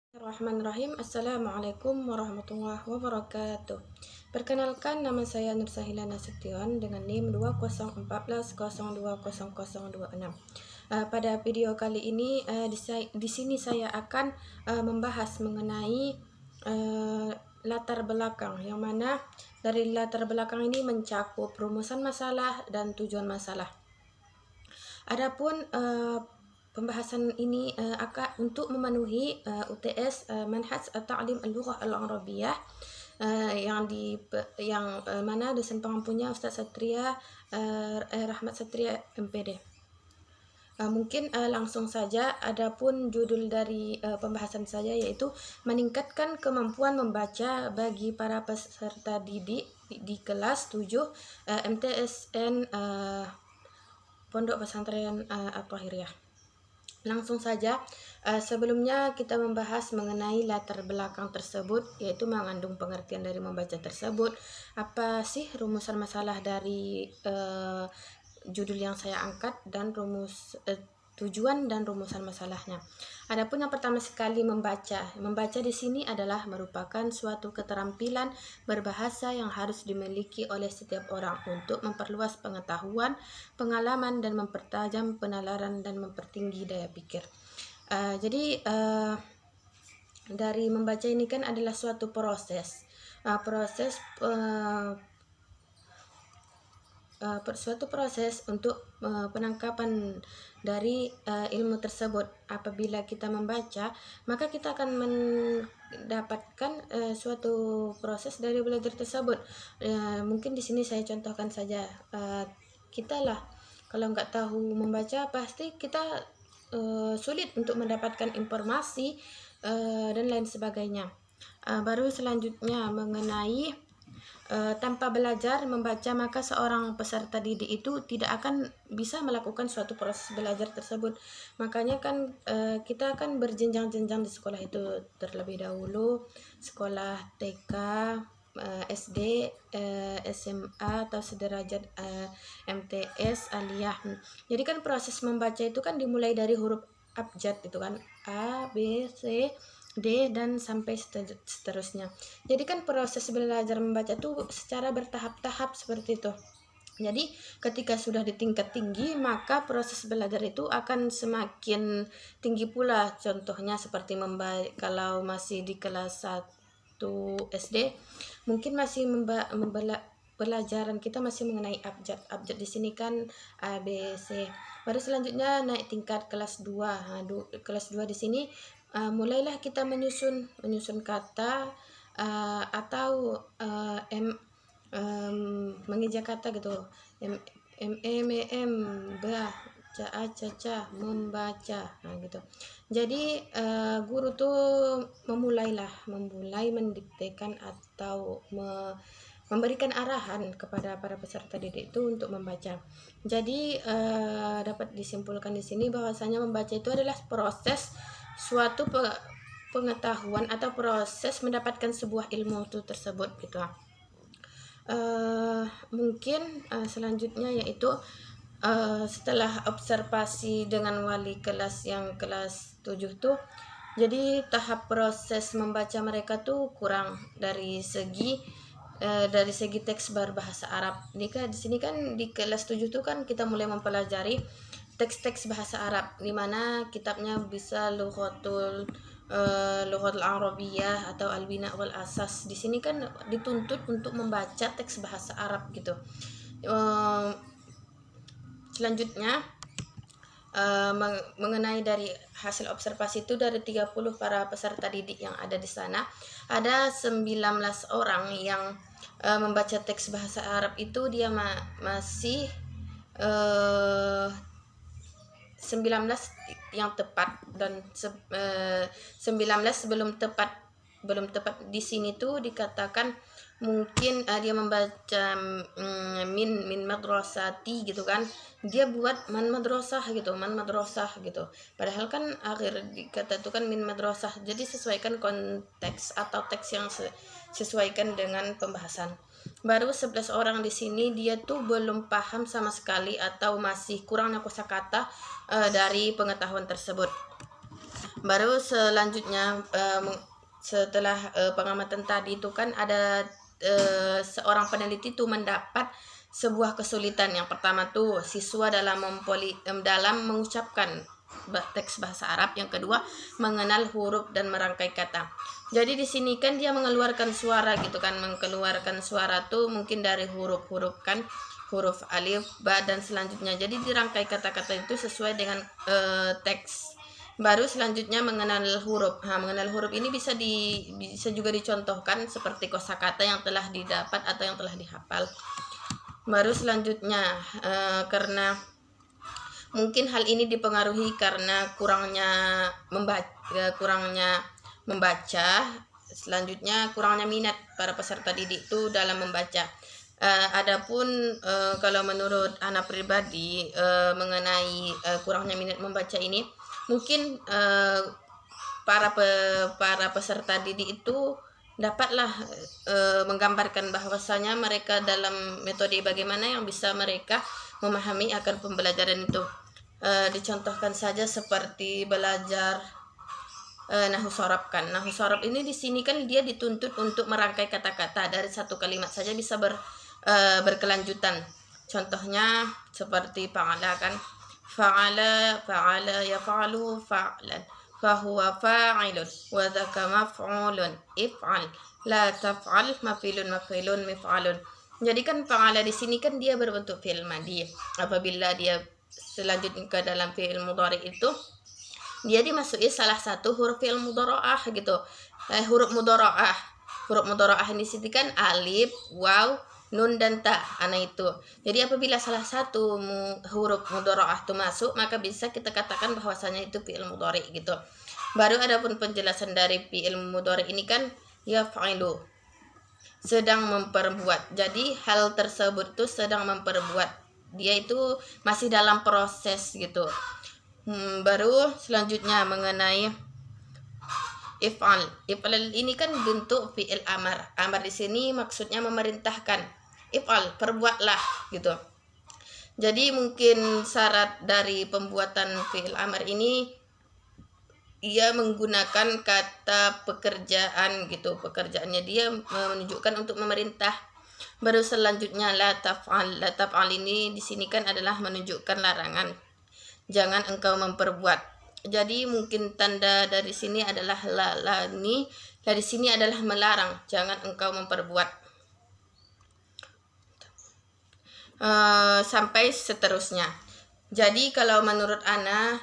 Bismillahirrahmanirrahim. Assalamualaikum warahmatullahi wabarakatuh. Perkenalkan, nama saya Nursahila Nasution dengan NIM 2014020026. Pada video kali ini di sini saya akan membahas mengenai latar belakang, yang mana dari latar belakang ini mencakup rumusan masalah dan tujuan masalah. Adapun pembahasan ini akan untuk memenuhi UTS Manhaj Ta'lim Al-Lughah Al-Arabiyah yang mana dosen pengampunya Ustaz Satria Rahmat Satria MPD. Mungkin langsung saja. Adapun judul dari pembahasan saya yaitu meningkatkan kemampuan membaca bagi para peserta didik di kelas 7 MTSN Pondok Pesantren At-Thahiriyah. Langsung saja, sebelumnya kita membahas mengenai latar belakang tersebut, yaitu mengandung pengertian dari membaca tersebut. Apa sih rumusan masalah dari judul yang saya angkat dan tujuan dan rumusan masalahnya. Adapun yang pertama sekali membaca. Membaca di sini adalah merupakan suatu keterampilan berbahasa yang harus dimiliki oleh setiap orang untuk memperluas pengetahuan, pengalaman, dan mempertajam penalaran dan mempertinggi daya pikir. Jadi dari membaca ini kan adalah suatu proses. Suatu proses untuk penangkapan dari ilmu tersebut. Apabila kita membaca, maka kita akan mendapatkan suatu proses dari belajar tersebut. Mungkin di sini saya contohkan saja. Kita lah kalau nggak tahu membaca, pasti kita sulit untuk mendapatkan informasi dan lain sebagainya. Baru selanjutnya mengenai tanpa belajar membaca, maka seorang peserta didik itu tidak akan bisa melakukan suatu proses belajar tersebut. Makanya kan kita akan berjenjang-jenjang di sekolah itu terlebih dahulu, sekolah TK, SD, SMA atau sederajat MTS, aliyah. Jadi kan proses membaca itu kan dimulai dari huruf abjad itu kan, A, B, C, D dan sampai seterusnya. Jadi kan proses belajar membaca itu secara bertahap-tahap seperti itu. Jadi ketika sudah di tingkat tinggi, maka proses belajar itu akan semakin tinggi pula. Contohnya seperti kalau masih di kelas 1 SD, mungkin masih pelajaran kita masih mengenai abjad. Abjad di sini kan A, B, C. Baru selanjutnya naik tingkat kelas 2. Kelas 2 di sini mulailah kita menyusun kata atau mengeja kata gitu. Baca, membaca, gitu. Jadi guru tuh memulai mendiktekan atau memberikan arahan kepada para peserta didik itu untuk membaca. Jadi dapat disimpulkan di sini bahwasanya membaca itu adalah proses suatu pengetahuan atau proses mendapatkan sebuah ilmu itu tersebut gitu. Mungkin selanjutnya yaitu setelah observasi dengan wali kelas yang kelas 7 tuh, jadi tahap proses membaca mereka tuh kurang dari segi teks berbahasa Arab. Di sini kan di kelas 7 tuh kan kita mulai mempelajari teks-teks bahasa Arab, di mana kitabnya bisa Lughatul Arabiyah atau Al-Bina wal Asas. Di sini kan dituntut untuk membaca teks bahasa Arab gitu. Selanjutnya mengenai dari hasil observasi itu, dari 30 para peserta didik yang ada di sana, ada 19 orang yang membaca teks bahasa Arab itu dia masih 19 yang tepat, dan 19 belum tepat. Di sini tuh dikatakan mungkin dia membaca min madrasati gitu kan, dia buat man madrasah gitu, padahal kan akhir kata itu kan min madrasah. Jadi sesuaikan konteks atau teks yang sesuaikan dengan pembahasan. Baru 11 orang di sini dia tuh belum paham sama sekali atau masih kurangnya kosakata dari pengetahuan tersebut. Baru selanjutnya setelah pengamatan tadi itu kan ada seorang peneliti tuh mendapat sebuah kesulitan. Yang pertama tuh siswa dalam mengucapkan teks bahasa Arab. Yang kedua, mengenal huruf dan merangkai kata. Jadi di sini kan dia mengeluarkan suara gitu kan, mengeluarkan suara tuh mungkin dari huruf-huruf kan, huruf alif, ba dan selanjutnya. Jadi dirangkai kata-kata itu sesuai dengan teks. Baru selanjutnya mengenal huruf. Mengenal huruf ini bisa juga dicontohkan seperti kosakata yang telah didapat atau yang telah dihafal. Baru selanjutnya karena mungkin hal ini dipengaruhi karena kurangnya membaca, selanjutnya kurangnya minat para peserta didik itu dalam membaca. Adapun kalau menurut anak pribadi mengenai kurangnya minat membaca ini, mungkin para peserta didik itu dapatlah menggambarkan bahwasanya mereka dalam metode bagaimana yang bisa mereka memahami akan pembelajaran itu. Dicontohkan saja seperti belajar nahu sorab kan. Nahu sorab ini di sini kan dia dituntut untuk merangkai kata-kata dari satu kalimat saja bisa berkelanjutan. Contohnya seperti fa'ala kan. Fa'ala yaf'alu fa'lan. Fahuwa fa'ilun wa dzaka maf'ulun if'al la taf'al maf'ilun mif'alun. Jadi kan fa'ala di sini kan dia berbentuk fi'il madhi. Apabila dia selanjutnya ke dalam fi'il mudhari itu dia dimasuki salah satu huruf fi'il mudhari'ah gitu. Huruf mudhari'ah ini sini kan alif, waw, nun dan ta. Itu. Jadi apabila salah satu huruf mudhari'ah itu masuk, maka bisa kita katakan bahwasanya itu fi'il mudhari gitu. Baru adapun penjelasan dari fi'il mudhari ini kan yaf'ilu, sedang memperbuat. Jadi hal tersebut tuh sedang memperbuat. Dia itu masih dalam proses gitu. Baru selanjutnya mengenai if'al. If'al ini kan bentuk fi'il amar. Amar di sini maksudnya memerintahkan. If'al, perbuatlah gitu. Jadi mungkin syarat dari pembuatan fi'il amar ini ia menggunakan kata pekerjaan gitu. Pekerjaannya dia menunjukkan untuk memerintah. Baru selanjutnya la taf'al. La taf'al ini di sini kan adalah menunjukkan larangan. Jangan engkau memperbuat. Jadi mungkin tanda dari sini adalah la ini dari sini adalah melarang, jangan engkau memperbuat. Sampai seterusnya. Jadi kalau menurut Ana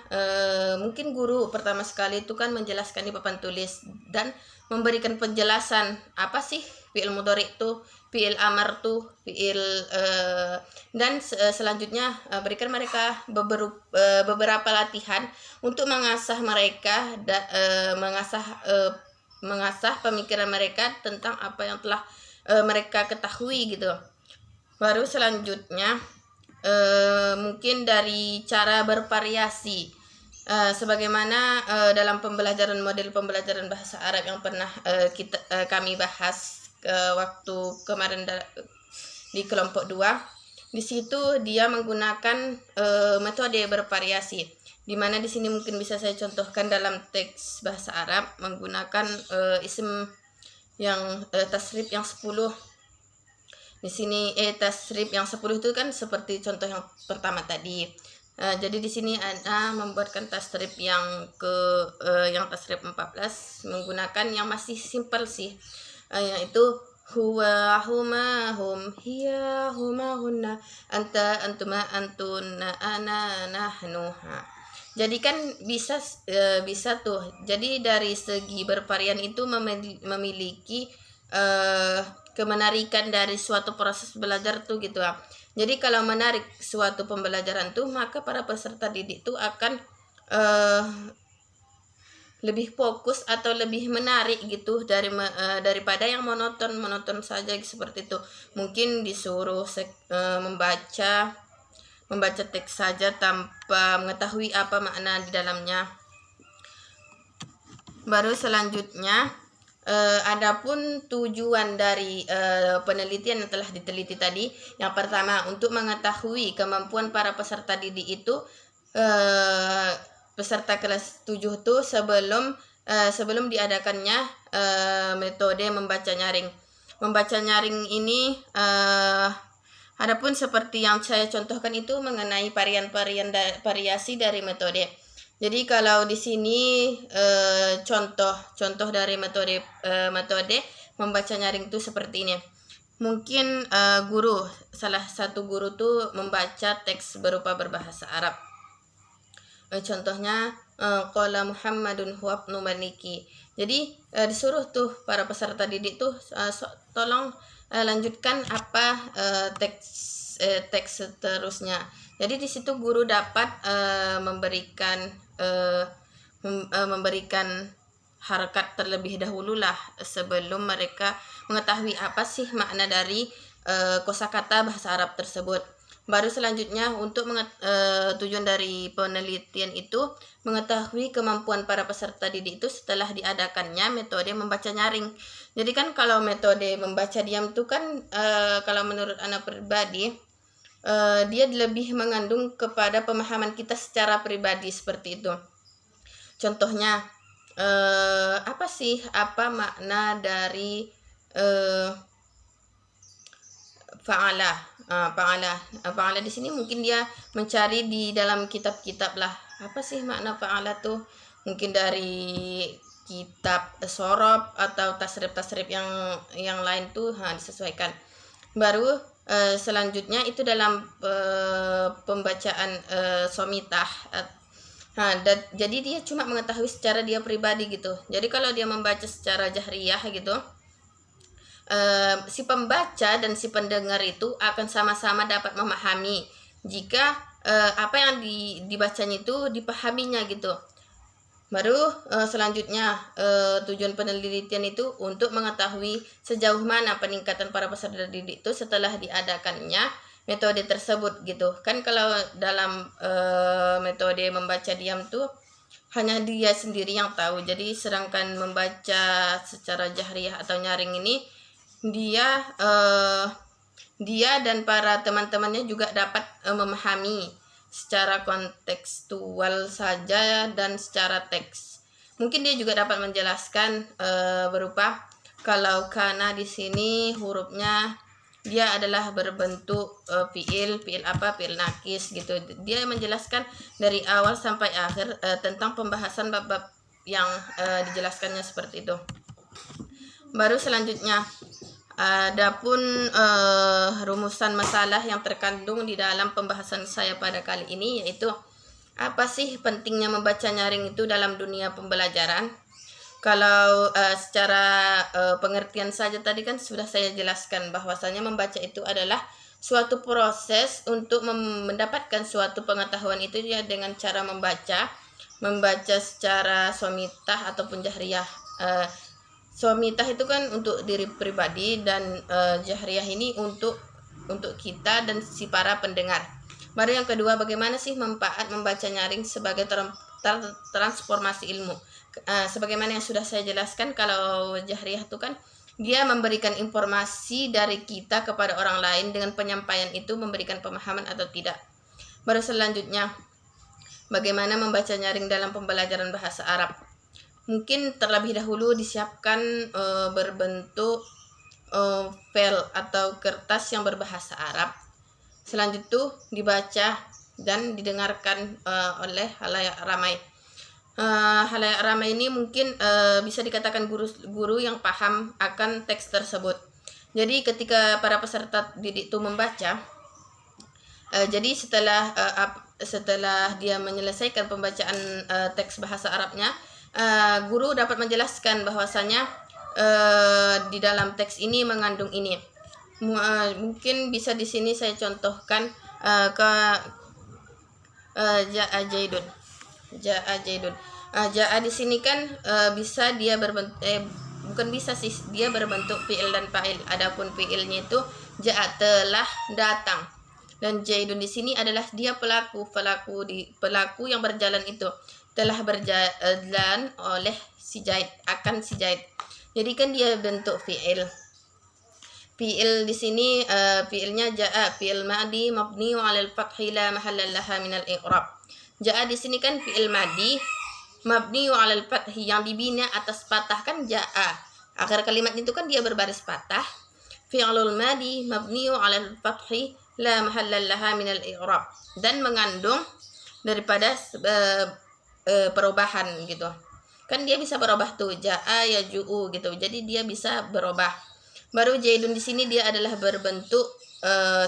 mungkin guru pertama sekali itu kan menjelaskan di papan tulis dan memberikan penjelasan apa sih fi'il mudhari itu, fi'il amar tuh, fi'il dan selanjutnya berikan mereka beberapa latihan untuk mengasah mereka mengasah pemikiran mereka tentang apa yang telah mereka ketahui gitu. Baru selanjutnya mungkin dari cara bervariasi sebagaimana dalam model pembelajaran bahasa Arab yang pernah kami bahas waktu kemarin di kelompok 2. Di situ dia menggunakan metode bervariasi, di mana di sini mungkin bisa saya contohkan dalam teks bahasa Arab menggunakan isim yang tasrif yang 10. Di sini tasrif yang 10 itu kan seperti contoh yang pertama tadi. Jadi di sini Ana membuatkan tasrif yang tasrif 14 menggunakan yang masih simpel sih, yaitu huwa, huma, hum, hiya, huma, hunna, anta, antuma, antuna, ana, nahnuha. Jadi kan bisa tuh. Jadi dari segi bervarian itu memiliki kemenarikan dari suatu proses belajar tuh gitu ya. Jadi kalau menarik suatu pembelajaran tuh, maka para peserta didik tuh akan lebih fokus atau lebih menarik gitu daripada yang monoton saja seperti itu. Mungkin disuruh membaca teks saja tanpa mengetahui apa makna di dalamnya. Baru selanjutnya adapun tujuan dari penelitian yang telah diteliti tadi, yang pertama untuk mengetahui kemampuan para peserta didik itu peserta kelas 7 tuh sebelum diadakannya metode membaca nyaring. Membaca nyaring ini adapun seperti yang saya contohkan itu mengenai variasi dari metode. Jadi kalau di sini contoh dari metode membaca nyaring itu seperti ini. Mungkin salah satu guru tuh membaca teks berupa berbahasa Arab. Contohnya qala Muhammadun huwa ibnu Maliki. Jadi disuruh tuh para peserta didik tuh tolong lanjutkan apa teks seterusnya. Jadi di situ guru dapat memberikan harakat terlebih dahulu lah sebelum mereka mengetahui apa sih makna dari kosakata bahasa Arab tersebut. Baru selanjutnya untuk tujuan dari penelitian itu mengetahui kemampuan para peserta didik itu setelah diadakannya metode membaca nyaring. Jadi kan kalau metode membaca diam itu kan kalau menurut anak pribadi dia lebih mengandung kepada pemahaman kita secara pribadi seperti itu. Contohnya apa makna dari fa'ala di sini mungkin dia mencari di dalam kitab-kitab lah. Apa sih makna fa'ala tuh? Mungkin dari kitab sorob atau tasrif yang lain tuh disesuaikan. Baru selanjutnya itu dalam pembacaan somitah. Jadi dia cuma mengetahui secara dia pribadi gitu. Jadi kalau dia membaca secara jahriyah gitu, si pembaca dan si pendengar itu akan sama-sama dapat memahami jika apa yang dibacanya itu dipahaminya gitu. Baru selanjutnya tujuan penelitian itu untuk mengetahui sejauh mana peningkatan para peserta didik itu setelah diadakannya metode tersebut gitu. Kan kalau dalam metode membaca diam tuh hanya dia sendiri yang tahu. Jadi sedangkan membaca secara jahriyah atau nyaring ini dia dan para teman-temannya juga dapat memahami secara kontekstual saja dan secara teks. Mungkin dia juga dapat menjelaskan berupa kalau kana di sini hurufnya dia adalah berbentuk fiil nakis gitu. Dia menjelaskan dari awal sampai akhir tentang pembahasan bab-bab yang dijelaskannya seperti itu. Baru selanjutnya adapun rumusan masalah yang terkandung di dalam pembahasan saya pada kali ini, yaitu apa sih pentingnya membaca nyaring itu dalam dunia pembelajaran. Kalau secara pengertian saja tadi kan sudah saya jelaskan bahwasanya membaca itu adalah suatu proses untuk mendapatkan suatu pengetahuan itu ya dengan cara membaca secara somitah ataupun jahriyah. Somitah itu kan untuk diri pribadi dan jahriyah ini untuk kita dan si para pendengar. Baru yang kedua, bagaimana sih manfaat membaca nyaring sebagai transformasi ilmu. Sebagaimana yang sudah saya jelaskan, kalau jahriyah itu kan dia memberikan informasi dari kita kepada orang lain dengan penyampaian itu memberikan pemahaman atau tidak. Baru selanjutnya, bagaimana membaca nyaring dalam pembelajaran bahasa Arab. Mungkin terlebih dahulu disiapkan berbentuk file atau kertas yang berbahasa Arab. Selanjutnya itu dibaca dan didengarkan oleh halayak ramai. Halayak ramai ini mungkin bisa dikatakan guru yang paham akan teks tersebut. Jadi ketika para peserta didik itu membaca, jadi setelah dia menyelesaikan pembacaan teks bahasa Arabnya, guru dapat menjelaskan bahwasanya di dalam teks ini mengandung ini. Mungkin bisa di sini saya contohkan ke Ja'a Jaidun. Ja'a di sini kan bisa dia berbentuk bukan bisa sih, dia berbentuk fi'il dan fa'il. Adapun fi'ilnya itu Ja'a telah datang. Dan Jaidun di sini adalah dia pelaku yang berjalan itu telah berjalan oleh si Zaid, akan si Zaid. Jadi kan dia bentuk fi'il. Fi'il di sini fi'ilnya ja'a, fi'il ma'di mabni 'alal fathi la mahalla laha minal i'rab. Ja'a di sini kan fi'il madi mabni 'alal fathi, yang dibina atas patah kan ja'a. Akhir kalimat itu kan dia berbaris patah. Fi'lul madi mabni 'alal fathi la mahalla laha minal i'rab, dan mengandung daripada perubahan gitu. Kan dia bisa berubah tuh, ja'a yaju'u gitu. Jadi dia bisa berubah. Baru Zaidun di sini dia adalah berbentuk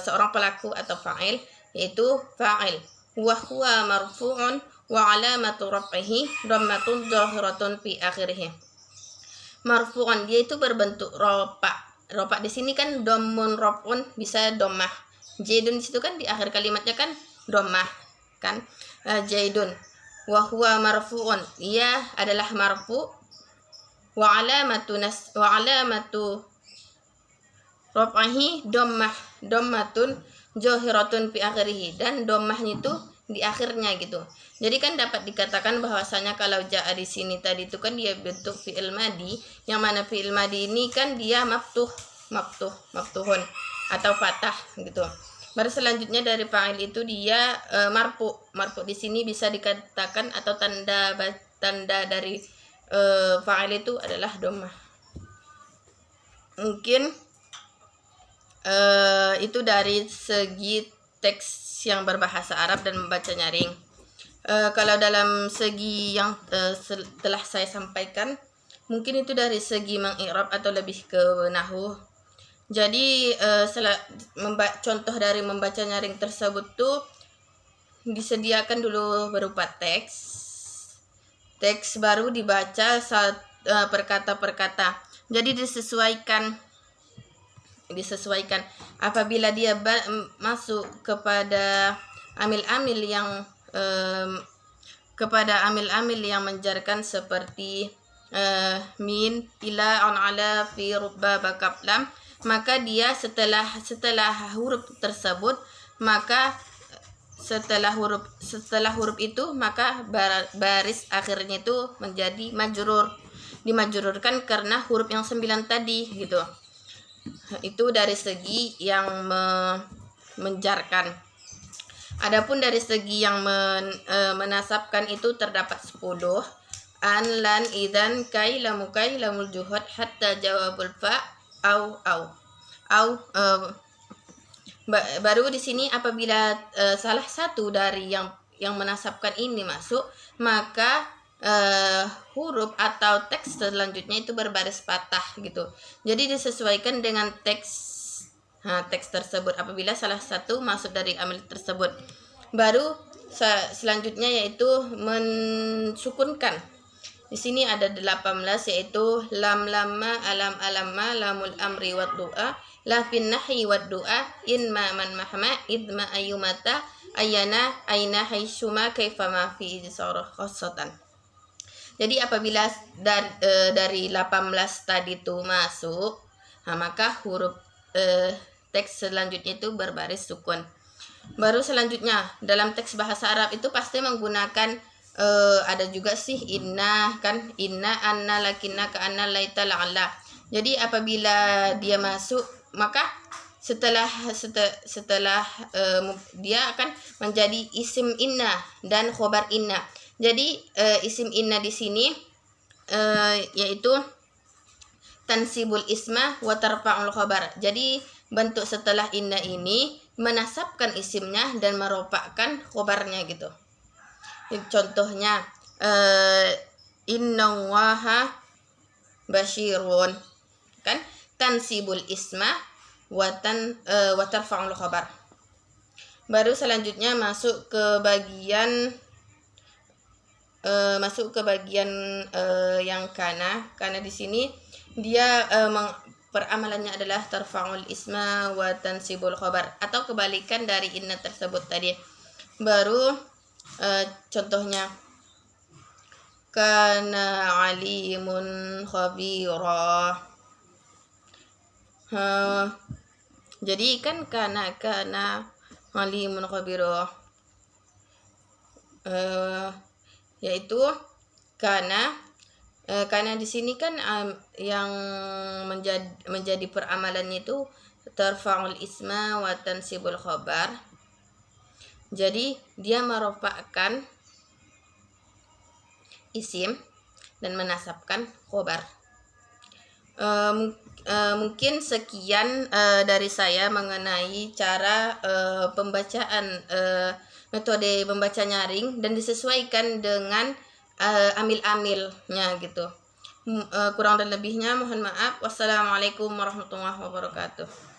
seorang pelaku atau fa'il, yaitu fa'il. Wa huwa marfu'un wa 'alamatu raf'ihi dhammatun zahiratun fi akhirih. Marfu'un, dia itu berbentuk rofa. Rofa di sini kan dhammun raf'un, bisa dhammah. Zaidun di situ kan di akhir kalimatnya kan dhammah kan. Zaidun wa huwa marfu'un, ia adalah marfu', wa 'alamatu raf'ihi dhammatun zahiratun fi akhirih, dan dhammahnya itu di akhirnya gitu. Jadi kan dapat dikatakan bahwasanya kalau ja'a di sini tadi itu kan dia bentuk fi'il madi, yang mana fi'il madi ini kan dia maftuhun atau fathah gitu. Baru selanjutnya dari fa'il itu dia marfu. Marfu di sini bisa dikatakan atau tanda dari fa'il itu adalah dhammah. Mungkin itu dari segi teks yang berbahasa Arab dan membaca nyaring. Kalau dalam segi yang telah saya sampaikan, mungkin itu dari segi mengi'rab atau lebih ke nahwu. Jadi contoh dari membaca nyaring tersebut tuh disediakan dulu berupa teks baru dibaca per kata per kata. Jadi disesuaikan apabila dia masuk kepada amil-amil yang menjarkan seperti min, ila, an, ala, fi, rubba, bakab, lam, maka dia setelah huruf tersebut, maka setelah huruf itu maka baris akhirnya itu menjadi majrur, dimajrurkan karena huruf yang 9 tadi gitu. Itu dari segi yang menjarkan. Adapun dari segi yang menasabkan itu terdapat 10. An, lan, idan, kai, lamukai, lamul juhud, hatta jawabul fa, au. Baru di sini apabila salah satu dari yang menasabkan ini masuk, maka huruf atau teks selanjutnya itu berbaris patah gitu. Jadi disesuaikan dengan teks tersebut apabila salah satu masuk dari amil tersebut. Baru selanjutnya yaitu mensukunkan. Di sini ada 18, yaitu lam, lamma, alam, alamma, lamul amri wad du'a, la fin nahi wad du'a, in ma man mahma, idma ayyumata, ayana, aina, haisuma, kaifama fi isarah khosotan. Jadi apabila dari 18 tadi itu masuk, maka huruf teks selanjutnya itu berbaris sukun. Baru selanjutnya dalam teks bahasa Arab itu pasti menggunakan ada juga sih inna kan, inna, anna, lakinna, ka anna, laita, la'alla. Jadi apabila dia masuk, maka setelah dia akan menjadi isim inna dan khobar inna. Jadi isim inna di sini yaitu tansibul isma wa tarfa'ul khobar. Jadi bentuk setelah inna ini menasabkan isimnya dan merofakkan khobarnya gitu. Contohnya innallaha basyirun kan, tansibul isma wa tarfa'ul khabar. Baru selanjutnya masuk ke bagian yang kana di sini dia peramalannya adalah tarfa'ul isma wa tansibul khabar, atau kebalikan dari inna tersebut tadi. Baru contohnya kana alimun khabira. Jadi kan kana alimun khabira, yaitu kana di sini kan yang menjadi peramalannya itu tarfa'ul isma wa tansibul khabar. Jadi dia merofakkan isim dan menasabkan khobar. Mungkin sekian dari saya mengenai cara pembacaan metode membaca nyaring dan disesuaikan dengan amil-amilnya gitu. Kurang dan lebihnya mohon maaf. Wassalamualaikum warahmatullahi wabarakatuh.